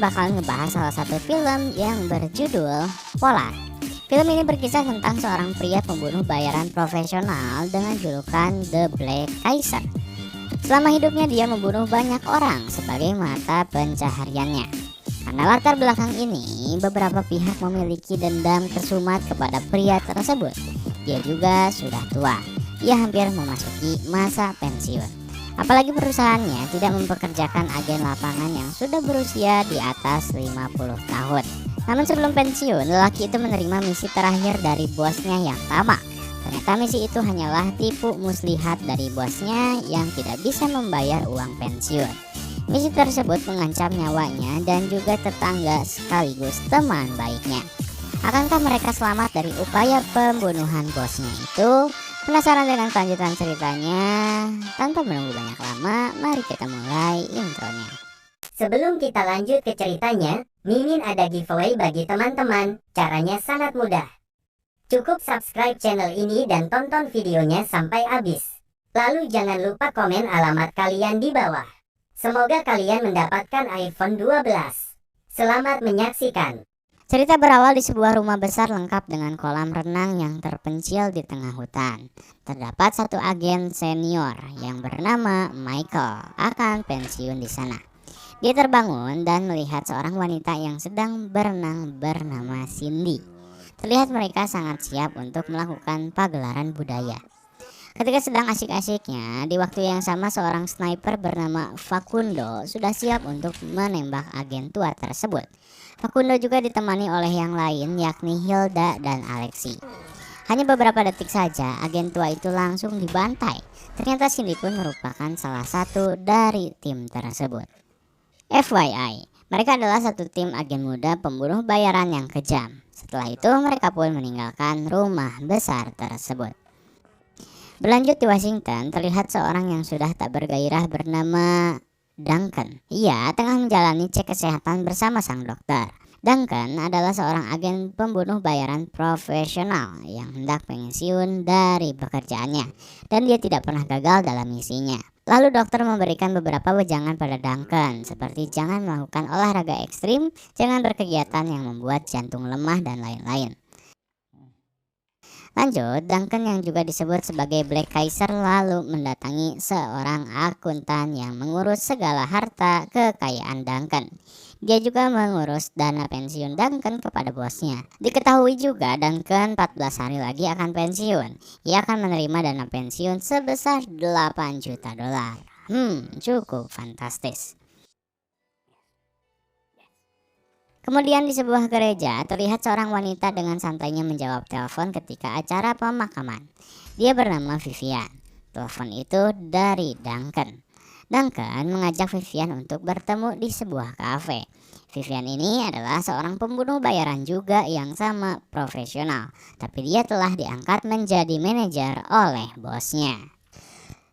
bakal ngebahas salah satu film yang berjudul Polar. Film ini berkisah tentang seorang pria pembunuh bayaran profesional dengan julukan The Black Kaiser. Selama hidupnya dia membunuh banyak orang sebagai mata pencahariannya. Karena latar belakang ini, beberapa pihak memiliki dendam tersumat kepada pria tersebut. Dia juga sudah tua. Ia hampir memasuki masa pensiun. Apalagi perusahaannya tidak mempekerjakan agen lapangan yang sudah berusia di atas 50 tahun. Namun sebelum pensiun, lelaki itu menerima misi terakhir dari bosnya yang tamak. Ternyata misi itu hanyalah tipu muslihat dari bosnya yang tidak bisa membayar uang pensiun. Misi tersebut mengancam nyawanya dan juga tetangga sekaligus teman baiknya. Akankah mereka selamat dari upaya pembunuhan bosnya itu? Penasaran dengan kelanjutan ceritanya? Tanpa menunggu banyak lama, mari kita mulai intronya. Sebelum kita lanjut ke ceritanya, Mimin ada giveaway bagi teman-teman. Caranya sangat mudah. Cukup subscribe channel ini dan tonton videonya sampai habis. Lalu jangan lupa komen alamat kalian di bawah. Semoga kalian mendapatkan iPhone 12. Selamat menyaksikan. Cerita berawal di sebuah rumah besar lengkap dengan kolam renang yang terpencil di tengah hutan. Terdapat satu agen senior yang bernama Michael akan pensiun di sana. Dia terbangun dan melihat seorang wanita yang sedang berenang bernama Cindy. Terlihat mereka sangat siap untuk melakukan pagelaran budaya. Ketika sedang asik-asiknya, di waktu yang sama seorang sniper bernama Facundo sudah siap untuk menembak agen tua tersebut. Facundo juga ditemani oleh yang lain yakni Hilda dan Alexi. Hanya beberapa detik saja agen tua itu langsung dibantai. Ternyata Cindy pun merupakan salah satu dari tim tersebut. FYI, mereka adalah satu tim agen muda pembunuh bayaran yang kejam. Setelah itu mereka pun meninggalkan rumah besar tersebut. Berlanjut di Washington, terlihat seorang yang sudah tak bergairah bernama Duncan. Ia tengah menjalani cek kesehatan bersama sang dokter. Duncan adalah seorang agen pembunuh bayaran profesional yang hendak pensiun dari pekerjaannya dan dia tidak pernah gagal dalam misinya. Lalu dokter memberikan beberapa wejangan pada Duncan seperti jangan melakukan olahraga ekstrim, jangan berkegiatan yang membuat jantung lemah dan lain-lain. Lanjut, Duncan yang juga disebut sebagai Black Kaiser lalu mendatangi seorang akuntan yang mengurus segala harta kekayaan Duncan. Dia juga mengurus dana pensiun Duncan kepada bosnya. Diketahui juga Duncan 14 hari lagi akan pensiun. Ia akan menerima dana pensiun sebesar 8 juta dolar. Cukup fantastis. Kemudian di sebuah gereja terlihat seorang wanita dengan santainya menjawab telepon ketika acara pemakaman. Dia bernama Vivian. Telepon itu dari Duncan. Duncan mengajak Vivian untuk bertemu di sebuah kafe. Vivian ini adalah seorang pembunuh bayaran juga yang sama profesional, tapi dia telah diangkat menjadi manajer oleh bosnya.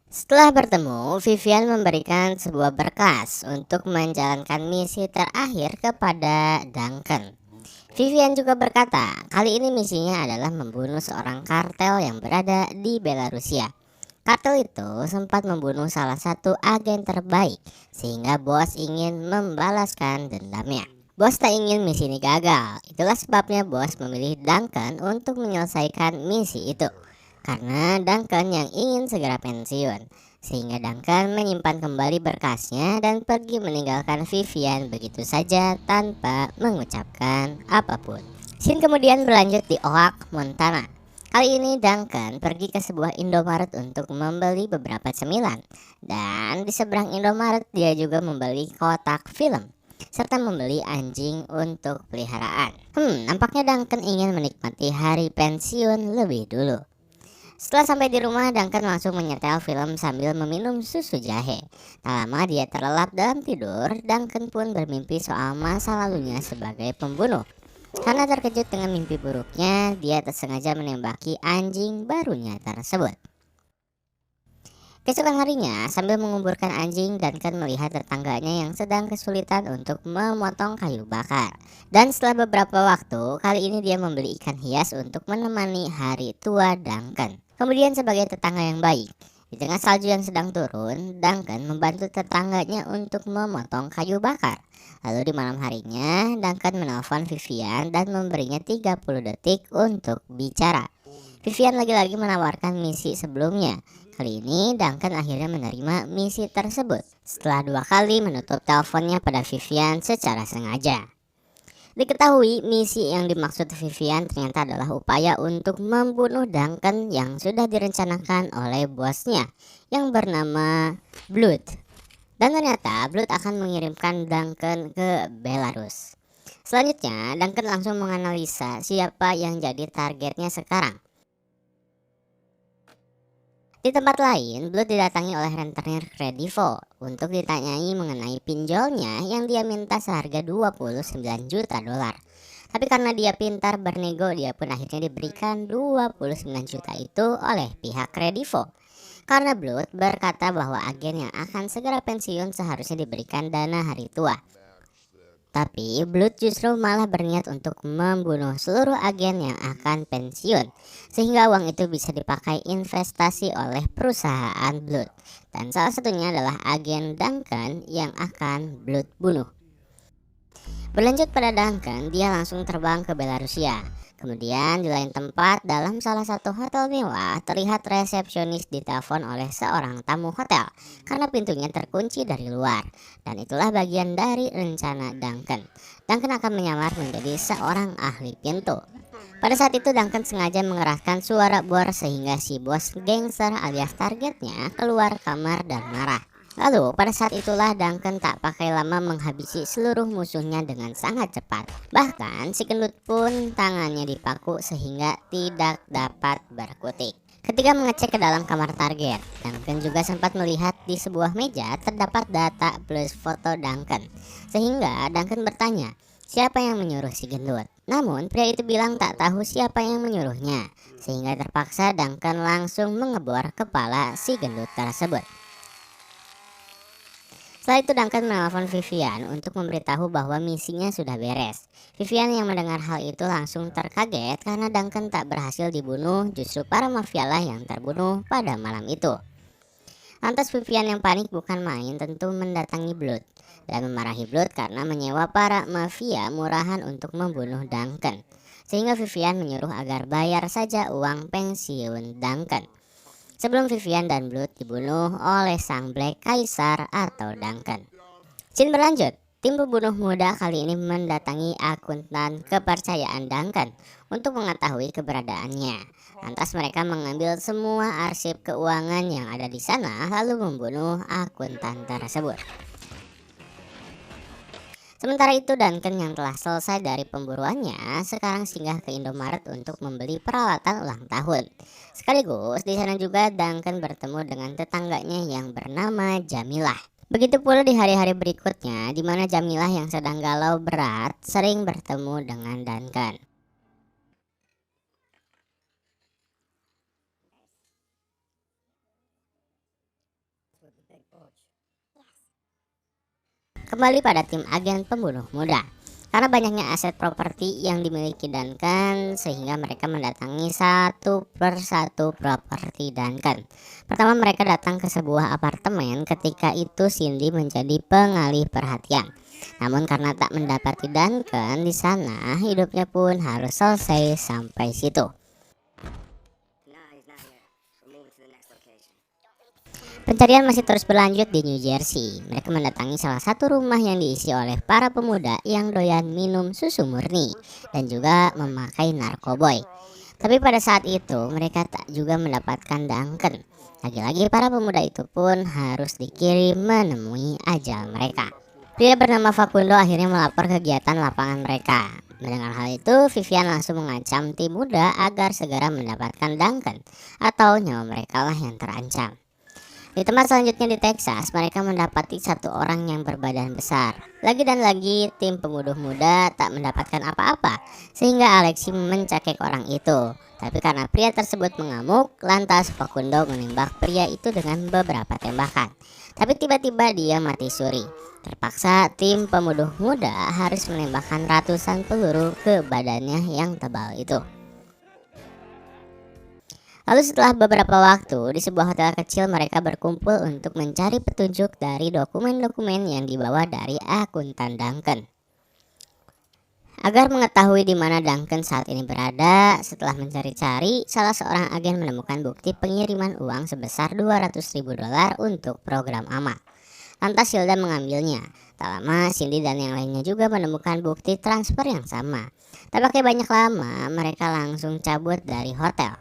Setelah bertemu, Vivian memberikan sebuah berkas untuk menjalankan misi terakhir kepada Duncan. Vivian juga berkata, kali ini misinya adalah membunuh seorang kartel yang berada di Belarusia. Kartel itu sempat membunuh salah satu agen terbaik, sehingga bos ingin membalaskan dendamnya. Bos tak ingin misi ini gagal, itulah sebabnya bos memilih Duncan untuk menyelesaikan misi itu. Karena Duncan yang ingin segera pensiun, sehingga Duncan menyimpan kembali berkasnya dan pergi meninggalkan Vivian begitu saja tanpa mengucapkan apapun. Scene kemudian berlanjut di Oak, Montana. Kali ini Duncan pergi ke sebuah Indomaret untuk membeli beberapa cemilan, dan di seberang Indomaret dia juga membeli kotak film serta membeli anjing untuk peliharaan. Nampaknya Duncan ingin menikmati hari pensiun lebih dulu. Setelah sampai di rumah, Duncan langsung menyetel film sambil meminum susu jahe. Tak lama dia terlelap dalam tidur. Duncan pun bermimpi soal masa lalunya sebagai pembunuh. Karena terkejut dengan mimpi buruknya, dia tersengaja menembaki anjing barunya tersebut. Keesokan harinya, sambil menguburkan anjing, Duncan melihat tetangganya yang sedang kesulitan untuk memotong kayu bakar. Dan setelah beberapa waktu, kali ini dia membeli ikan hias untuk menemani hari tua Duncan. Kemudian sebagai tetangga yang baik, Di tengah salju yang sedang turun, Duncan membantu tetangganya untuk memotong kayu bakar. Lalu di malam harinya, Duncan menelpon Vivian dan memberinya 30 detik untuk bicara. Vivian lagi-lagi menawarkan misi sebelumnya. Kali ini Duncan akhirnya menerima misi tersebut setelah 2 kali menutup teleponnya pada Vivian secara sengaja. Diketahui misi yang dimaksud Vivian ternyata adalah upaya untuk membunuh Duncan yang sudah direncanakan oleh bosnya yang bernama Blood. Dan ternyata Blood akan mengirimkan Duncan ke Belarus. Selanjutnya, Duncan langsung menganalisa siapa yang jadi targetnya sekarang. Di tempat lain, Blood didatangi oleh rentenir Credivo untuk ditanyai mengenai pinjolnya yang dia minta seharga 29 juta dolar. Tapi karena dia pintar bernego, dia pun akhirnya diberikan 29 juta itu oleh pihak Credivo. Karena Blood berkata bahwa agen yang akan segera pensiun seharusnya diberikan dana hari tua. Tapi Blood justru malah berniat untuk membunuh seluruh agen yang akan pensiun, sehingga uang itu bisa dipakai investasi oleh perusahaan Blood. Dan salah satunya adalah agen Duncan yang akan Blood bunuh. Berlanjut pada Duncan, dia langsung terbang ke Belarusia. Kemudian di lain tempat dalam salah satu hotel mewah terlihat resepsionis ditelepon oleh seorang tamu hotel karena pintunya terkunci dari luar. Dan itulah bagian dari rencana Duncan. Duncan akan menyamar menjadi seorang ahli pintu. Pada saat itu Duncan sengaja mengeraskan suara bor sehingga si bos gangster alias targetnya keluar kamar dan marah. Lalu pada saat itulah Duncan tak pakai lama menghabisi seluruh musuhnya dengan sangat cepat. Bahkan si gendut pun tangannya dipaku sehingga tidak dapat berkutik. Ketika mengecek ke dalam kamar target, Duncan juga sempat melihat di sebuah meja terdapat data plus foto Duncan. Sehingga Duncan bertanya, siapa yang menyuruh si gendut? Namun pria itu bilang tak tahu siapa yang menyuruhnya. Sehingga terpaksa Duncan langsung mengebor kepala si gendut tersebut. Setelah itu Duncan menelpon Vivian untuk memberitahu bahwa misinya sudah beres. Vivian yang mendengar hal itu langsung terkaget karena Duncan tak berhasil dibunuh, justru para mafia lah yang terbunuh pada malam itu. Lantas Vivian yang panik bukan main tentu mendatangi Blood dan memarahi Blood karena menyewa para mafia murahan untuk membunuh Duncan. Sehingga Vivian menyuruh agar bayar saja uang pensiun Duncan. Sebelum Vivian dan Blood dibunuh oleh sang Black Caesar atau Duncan. Scene berlanjut, tim pembunuh muda kali ini mendatangi akuntan kepercayaan Duncan untuk mengetahui keberadaannya. Lantas mereka mengambil semua arsip keuangan yang ada di sana lalu membunuh akuntan tersebut. Sementara itu Duncan yang telah selesai dari pemburuannya sekarang singgah ke Indomaret untuk membeli peralatan ulang tahun. Sekaligus di sana juga Duncan bertemu dengan tetangganya yang bernama Jamilah. Begitu pula di hari-hari berikutnya di mana Jamilah yang sedang galau berat sering bertemu dengan Duncan. Kembali pada tim agen pembunuh muda. Karena banyaknya aset properti yang dimiliki Duncan sehingga mereka mendatangi satu persatu properti Duncan. Pertama mereka datang ke sebuah apartemen, ketika itu Cindy menjadi pengalih perhatian. Namun karena tak mendapati Duncan di sana, hidupnya pun harus selesai sampai situ. Pencarian masih terus berlanjut di New Jersey. Mereka mendatangi salah satu rumah yang diisi oleh para pemuda yang doyan minum susu murni dan juga memakai narkoboy. Tapi pada saat itu mereka tak juga mendapatkan Duncan. Lagi-lagi para pemuda itu pun harus dikirim menemui ajal mereka. Pria bernama Facundo akhirnya melapor kegiatan lapangan mereka. Mendengar hal itu, Vivian langsung mengancam tim muda agar segera mendapatkan Duncan atau nyawa mereka lah yang terancam. Di tempat selanjutnya di Texas, mereka mendapati satu orang yang berbadan besar. Lagi dan lagi, tim pembunuh muda tak mendapatkan apa-apa, sehingga Alexi mencekik orang itu. Tapi karena pria tersebut mengamuk, lantas Facundo menembak pria itu dengan beberapa tembakan. Tapi tiba-tiba dia mati suri. Terpaksa tim pembunuh muda harus menembakkan ratusan peluru ke badannya yang tebal itu. Lalu setelah beberapa waktu, di sebuah hotel kecil mereka berkumpul untuk mencari petunjuk dari dokumen-dokumen yang dibawa dari akuntan Duncan. Agar mengetahui di mana Duncan saat ini berada, setelah mencari-cari, salah seorang agen menemukan bukti pengiriman uang sebesar 200.000 dolar untuk program amal. Lantas Hilda mengambilnya. Tak lama, Cindy dan yang lainnya juga menemukan bukti transfer yang sama. Tak pakai banyak lama, mereka langsung cabut dari hotel.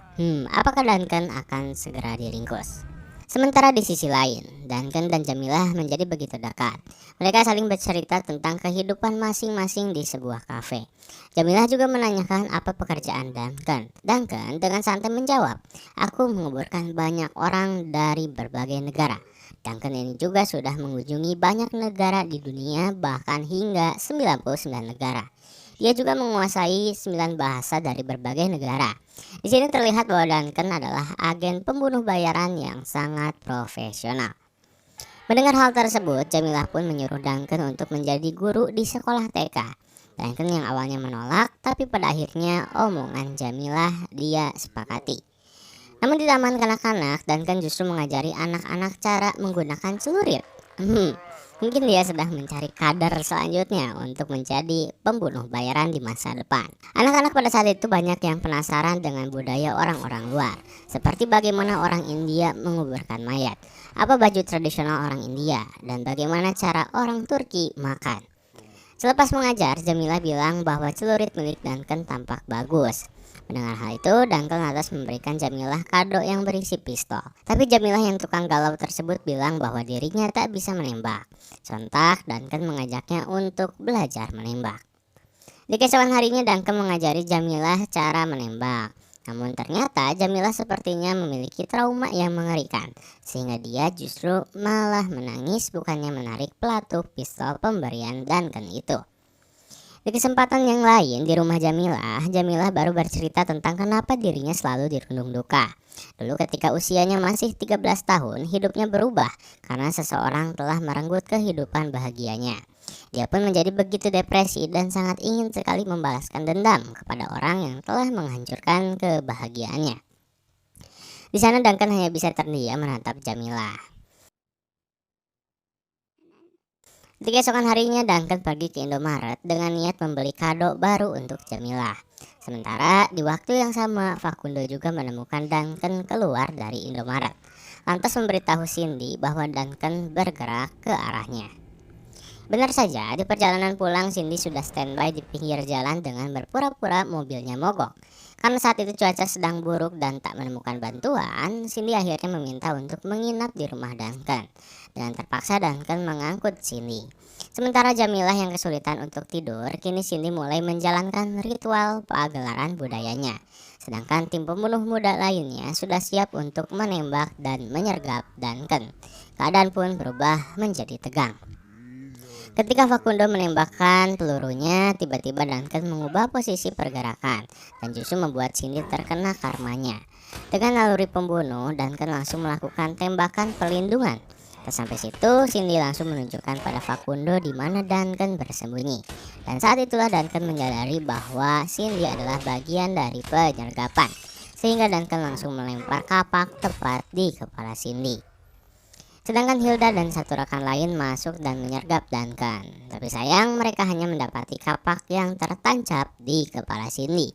Apakah Duncan akan segera diringkus? Sementara di sisi lain, Duncan dan Jamilah menjadi begitu dekat. Mereka saling bercerita tentang kehidupan masing-masing di sebuah kafe. Jamilah juga menanyakan apa pekerjaan Duncan. Duncan dengan santai menjawab, "Aku menguburkan banyak orang dari berbagai negara." Duncan ini juga sudah mengunjungi banyak negara di dunia, bahkan hingga 99 negara. Dia juga menguasai 9 bahasa dari berbagai negara. Di sini terlihat bahwa Duncan adalah agen pembunuh bayaran yang sangat profesional. Mendengar hal tersebut, Jamilah pun menyuruh Duncan untuk menjadi guru di sekolah TK. Duncan yang awalnya menolak, tapi pada akhirnya omongan Jamilah dia sepakati. Namun di taman kanak-kanak, Duncan justru mengajari anak-anak cara menggunakan celurit. Mungkin dia sedang mencari kader selanjutnya untuk menjadi pembunuh bayaran di masa depan. Anak-anak pada saat itu banyak yang penasaran dengan budaya orang-orang luar, seperti bagaimana orang India menguburkan mayat, apa baju tradisional orang India, dan bagaimana cara orang Turki makan. Selepas mengajar, Jamilah bilang bahwa celurit milik Duncan tampak bagus. Mendengar hal itu, Duncan lantas memberikan Jamilah kado yang berisi pistol. Tapi Jamilah yang tukang galau tersebut bilang bahwa dirinya tak bisa menembak. Sontak, Duncan mengajaknya untuk belajar menembak. Di keesokan harinya, Duncan mengajari Jamilah cara menembak. Namun ternyata Jamilah sepertinya memiliki trauma yang mengerikan, sehingga dia justru malah menangis bukannya menarik pelatuk pistol pemberian Duncan itu. Di kesempatan yang lain di rumah Jamilah baru bercerita tentang kenapa dirinya selalu dirundung duka. Dulu ketika usianya masih 13 tahun, hidupnya berubah karena seseorang telah merenggut kehidupan bahagianya. Dia pun menjadi begitu depresi dan sangat ingin sekali membalaskan dendam kepada orang yang telah menghancurkan kebahagiaannya. Di sana Duncan hanya bisa terdiam menatap Jamilah. Di keesokan harinya Duncan pergi ke Indomaret dengan niat membeli kado baru untuk Jamilah. Sementara di waktu yang sama Facundo juga menemukan Duncan keluar dari Indomaret. Lantas memberitahu Cindy bahwa Duncan bergerak ke arahnya. Benar saja, di perjalanan pulang Cindy sudah standby di pinggir jalan dengan berpura-pura mobilnya mogok. Karena saat itu cuaca sedang buruk dan tak menemukan bantuan, Cindy akhirnya meminta untuk menginap di rumah Duncan. Dengan terpaksa Duncan mengangkut Cindy. Sementara Jamilah yang kesulitan untuk tidur, kini Cindy mulai menjalankan ritual pagelaran budayanya. Sedangkan tim pembunuh muda lainnya sudah siap untuk menembak dan menyergap Duncan. Keadaan pun berubah menjadi tegang. Ketika Facundo menembakkan pelurunya, tiba-tiba Duncan mengubah posisi pergerakan dan justru membuat Cindy terkena karmanya. Dengan naluri pembunuh, Duncan langsung melakukan tembakan perlindungan. Sampai situ, Cindy langsung menunjukkan pada Facundo di mana Duncan bersembunyi. Dan saat itulah Duncan menyadari bahwa Cindy adalah bagian dari penyergapan, sehingga Duncan langsung melempar kapak tepat di kepala Cindy. Sedangkan Hilda dan satu rekan lain masuk dan menyergap Duncan. Tapi sayang mereka hanya mendapati kapak yang tertancap di kepala Cindy.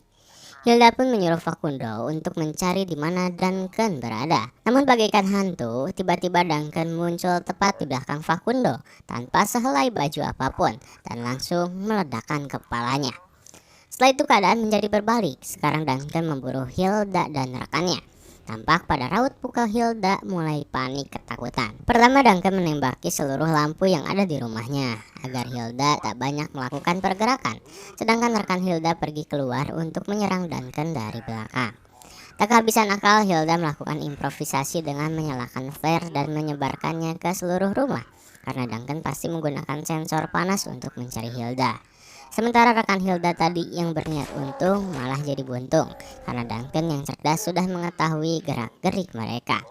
Hilda pun menyuruh Facundo untuk mencari di mana Duncan berada. Namun bagaikan hantu, tiba-tiba Duncan muncul tepat di belakang Facundo tanpa sehelai baju apapun dan langsung meledakkan kepalanya. Setelah itu keadaan menjadi berbalik. Sekarang Duncan memburu Hilda dan rekannya. Tampak pada raut muka Hilda mulai panik ketakutan. Pertama Duncan menembaki seluruh lampu yang ada di rumahnya agar Hilda tak banyak melakukan pergerakan. Sedangkan rekan Hilda pergi keluar untuk menyerang Duncan dari belakang. Tak kehabisan akal, Hilda melakukan improvisasi dengan menyalakan flare dan menyebarkannya ke seluruh rumah. Karena Duncan pasti menggunakan sensor panas untuk mencari Hilda. Sementara rekan Hilda tadi yang berniat untung malah jadi buntung karena Duncan yang cerdas sudah mengetahui gerak-gerik mereka.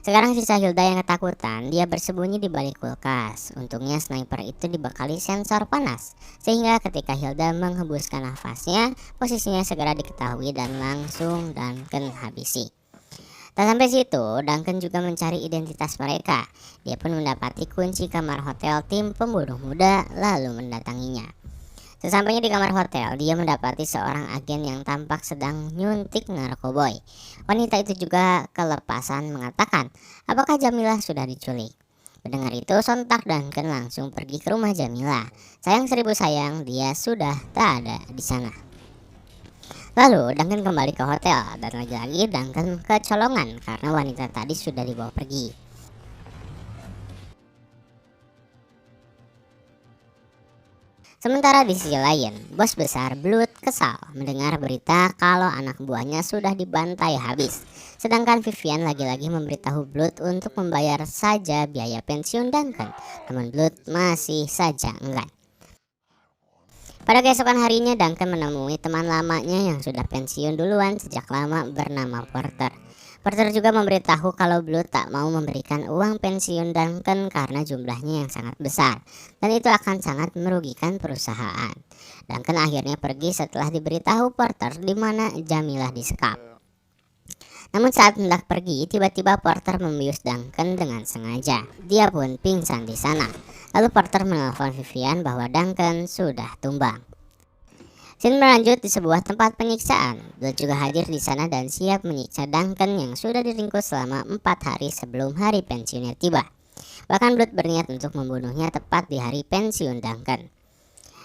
Sekarang sisa Hilda yang ketakutan, dia bersembunyi di balik kulkas. Untungnya sniper itu dibekali sensor panas, sehingga ketika Hilda menghembuskan nafasnya, posisinya segera diketahui dan langsung Duncan habisi. Tak sampai situ, Duncan juga mencari identitas mereka. Dia pun mendapati kunci kamar hotel tim pembunuh muda lalu mendatanginya. Sesampainya di kamar hotel, dia mendapati seorang agen yang tampak sedang nyuntik narkoboy. Wanita itu juga kelepasan mengatakan, apakah Jamilah sudah diculik? Mendengar itu, sontak Duncan langsung pergi ke rumah Jamilah. Sayang seribu sayang, dia sudah tak ada di sana. Lalu Duncan kembali ke hotel dan lagi-lagi Duncan kecolongan karena wanita tadi sudah dibawa pergi. Sementara di sisi lain, bos besar Blood kesal mendengar berita kalau anak buahnya sudah dibantai habis. Sedangkan Vivian lagi-lagi memberitahu Blood untuk membayar saja biaya pensiun Duncan. Namun Blood masih saja enggan. Pada keesokan harinya Duncan menemui teman lamanya yang sudah pensiun duluan sejak lama bernama Porter. Porter juga memberitahu kalau Blood tak mau memberikan uang pensiun Duncan karena jumlahnya yang sangat besar dan itu akan sangat merugikan perusahaan. Duncan akhirnya pergi setelah diberitahu Porter di mana Jamilah disekap. Namun saat hendak pergi, tiba-tiba Porter membius Duncan dengan sengaja. Dia pun pingsan di sana. Lalu Porter menelpon Vivian bahwa Duncan sudah tumbang. Scene berlanjut di sebuah tempat penyiksaan. Blood juga hadir di sana dan siap menyiksa Duncan yang sudah diringkus selama 4 hari sebelum hari pensiunnya tiba. Bahkan Blood berniat untuk membunuhnya tepat di hari pensiun Duncan.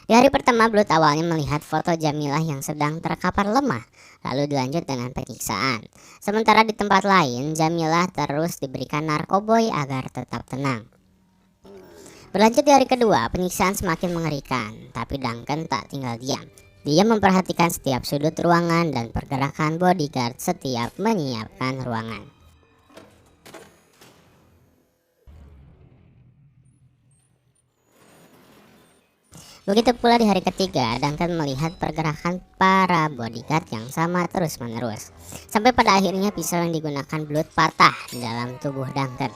Di hari pertama, Blood awalnya melihat foto Jamilah yang sedang terkapar lemah, lalu dilanjut dengan penyiksaan. Sementara di tempat lain, Jamilah terus diberikan narkoboy agar tetap tenang. Berlanjut di hari kedua, penyiksaan semakin mengerikan, tapi Duncan tak tinggal diam. Dia memperhatikan setiap sudut ruangan dan pergerakan bodyguard setiap menyiapkan ruangan. Begitu pula di hari ketiga, Duncan melihat pergerakan para bodyguard yang sama terus-menerus. Sampai pada akhirnya pisau yang digunakan Blood patah di dalam tubuh Duncan.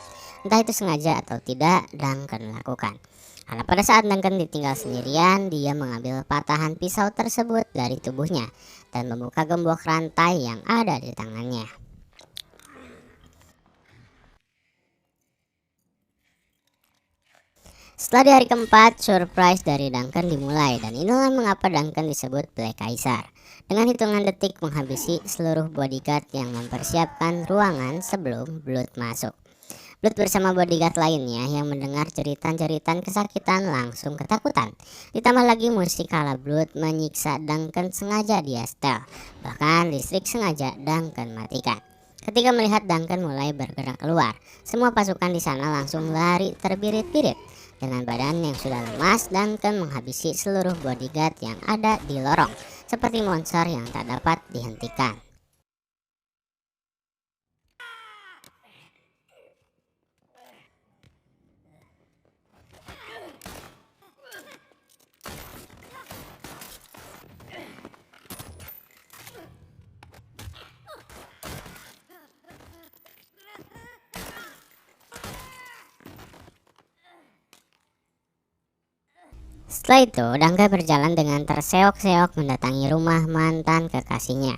Entah itu sengaja atau tidak, Duncan lakukan. Karena pada saat Duncan ditinggal sendirian, dia mengambil patahan pisau tersebut dari tubuhnya dan membuka gembok rantai yang ada di tangannya. Setelah di hari keempat, surprise dari Duncan dimulai dan inilah mengapa Duncan disebut Black Caesar. Dengan hitungan detik menghabisi seluruh bodyguard yang mempersiapkan ruangan sebelum Blood masuk. Blood bersama bodyguard lainnya yang mendengar jeritan-jeritan kesakitan langsung ketakutan. Ditambah lagi musik ala Blood menyiksa Duncan sengaja dia setel. Bahkan listrik sengaja Duncan matikan. Ketika melihat Duncan mulai bergerak keluar, semua pasukan di sana langsung lari terbirit-birit. Dengan badan yang sudah lemas, Duncan menghabisi seluruh bodyguard yang ada di lorong, seperti monster yang tak dapat dihentikan. Setelah itu, Duncan berjalan dengan terseok-seok mendatangi rumah mantan kekasihnya.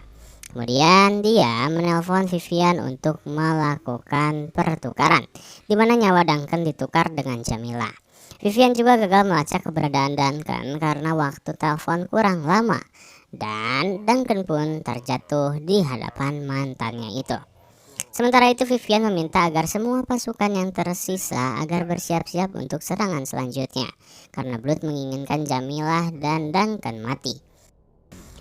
Kemudian dia menelpon Vivian untuk melakukan pertukaran, di mana nyawa Duncan ditukar dengan Jamilah. Vivian juga gagal melacak keberadaan Duncan karena waktu telepon kurang lama, dan Duncan pun terjatuh di hadapan mantannya itu. Sementara itu Vivian meminta agar semua pasukan yang tersisa agar bersiap-siap untuk serangan selanjutnya, karena Blood menginginkan Jamilah dan Duncan mati.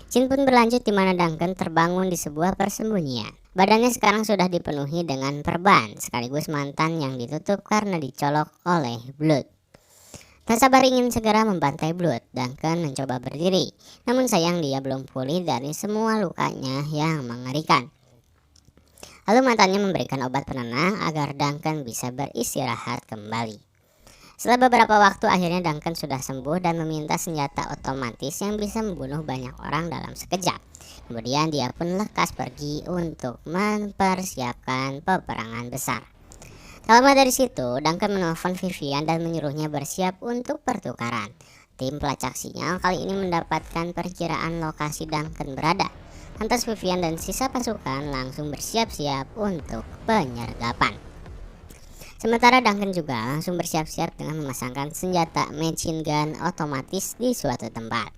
Scene pun berlanjut di mana Duncan terbangun di sebuah persembunyian. Badannya sekarang sudah dipenuhi dengan perban, sekaligus mantan yang ditutup karena dicolok oleh Blood. Tak sabar ingin segera membantai Blood, Duncan mencoba berdiri, namun sayang dia belum pulih dari semua lukanya yang mengerikan. Lalu mantannya memberikan obat penenang agar Duncan bisa beristirahat kembali. Setelah beberapa waktu akhirnya Duncan sudah sembuh dan meminta senjata otomatis yang bisa membunuh banyak orang dalam sekejap. Kemudian dia pun lekas pergi untuk mempersiapkan peperangan besar. Tak lama dari situ, Duncan menelpon Vivian dan menyuruhnya bersiap untuk pertukaran. Tim pelacak sinyal kali ini mendapatkan perkiraan lokasi Duncan berada. Lantas Vivian dan sisa pasukan langsung bersiap-siap untuk penyergapan. Sementara Duncan juga langsung bersiap-siap dengan memasangkan senjata machine gun otomatis di suatu tempat.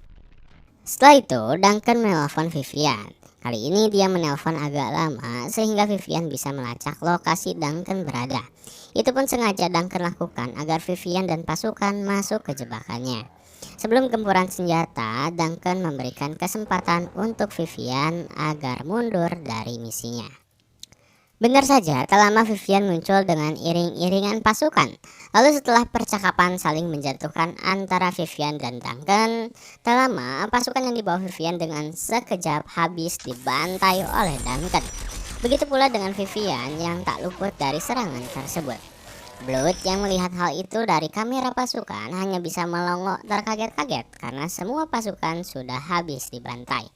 Setelah itu, Duncan menelpon Vivian. Kali ini dia menelpon agak lama sehingga Vivian bisa melacak lokasi Duncan berada. Itu pun sengaja Duncan lakukan agar Vivian dan pasukan masuk ke jebakannya. Sebelum gempuran senjata, Duncan memberikan kesempatan untuk Vivian agar mundur dari misinya. Benar saja, tak lama Vivian muncul dengan iring-iringan pasukan. Lalu setelah percakapan saling menjatuhkan antara Vivian dan Duncan, tak lama pasukan yang dibawa Vivian dengan sekejap habis dibantai oleh Duncan. Begitu pula dengan Vivian yang tak luput dari serangan tersebut. Blood yang melihat hal itu dari kamera pasukan hanya bisa melongo terkaget-kaget karena semua pasukan sudah habis dibantai.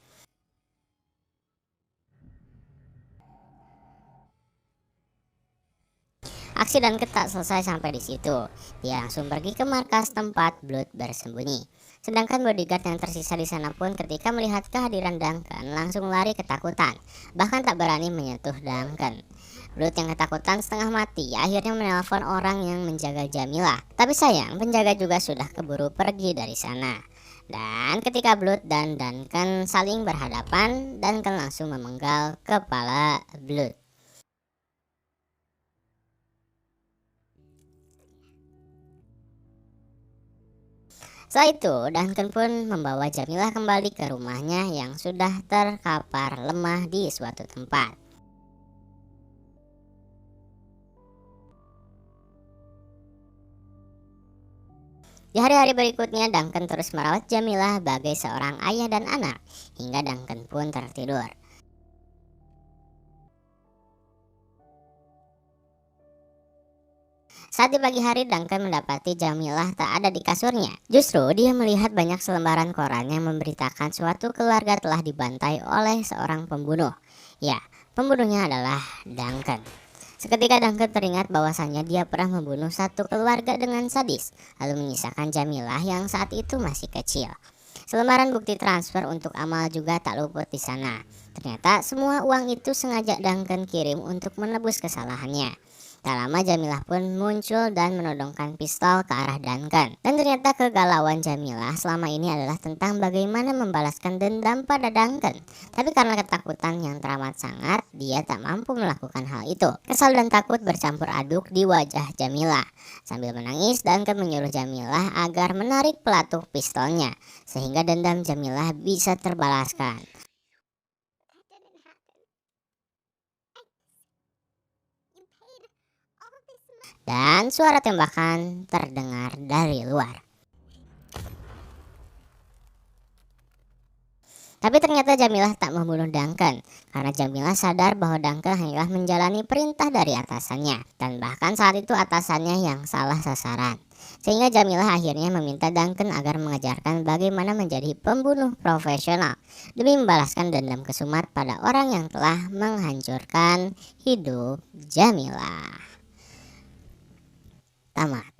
Aksi dan tak selesai sampai di situ. Dia langsung pergi ke markas tempat Blood bersembunyi. Sedangkan bodyguard yang tersisa di sana pun ketika melihat kehadiran Duncan langsung lari ketakutan, bahkan tak berani menyentuh Duncan. Blood yang ketakutan setengah mati akhirnya menelpon orang yang menjaga Jamilah. Tapi sayang, penjaga juga sudah keburu pergi dari sana. Dan ketika Blood dan Duncan saling berhadapan, Duncan langsung memenggal kepala Blood. Setelah itu, Duncan pun membawa Jamilah kembali ke rumahnya yang sudah terkapar lemah di suatu tempat. Di hari-hari berikutnya, Duncan terus merawat Jamilah sebagai seorang ayah dan anak, hingga Duncan pun tertidur. Saat di pagi hari, Duncan mendapati Jamilah tak ada di kasurnya. Justru dia melihat banyak selembaran koran yang memberitakan suatu keluarga telah dibantai oleh seorang pembunuh. Ya, pembunuhnya adalah Duncan. Seketika Duncan teringat bahwasannya dia pernah membunuh satu keluarga dengan sadis, lalu menyisakan Jamilah yang saat itu masih kecil. Selembaran bukti transfer untuk amal juga tak luput di sana. Ternyata semua uang itu sengaja Duncan kirim untuk menebus kesalahannya. Tak lama Jamilah pun muncul dan menodongkan pistol ke arah Duncan. Dan ternyata kegalauan Jamilah selama ini adalah tentang bagaimana membalaskan dendam pada Duncan. Tapi karena ketakutan yang teramat sangat, dia tak mampu melakukan hal itu. Kesal dan takut bercampur aduk di wajah Jamilah. Sambil menangis, Duncan menyuruh Jamilah agar menarik pelatuk pistolnya, sehingga dendam Jamilah bisa terbalaskan. Dan suara tembakan terdengar dari luar. Tapi ternyata Jamilah tak membunuh Duncan, karena Jamilah sadar bahwa Duncan hanyalah menjalani perintah dari atasannya, dan bahkan saat itu atasannya yang salah sasaran. Sehingga Jamilah akhirnya meminta Duncan agar mengajarkan bagaimana menjadi pembunuh profesional demi membalaskan dendam kesumat pada orang yang telah menghancurkan hidup Jamilah. Tamat.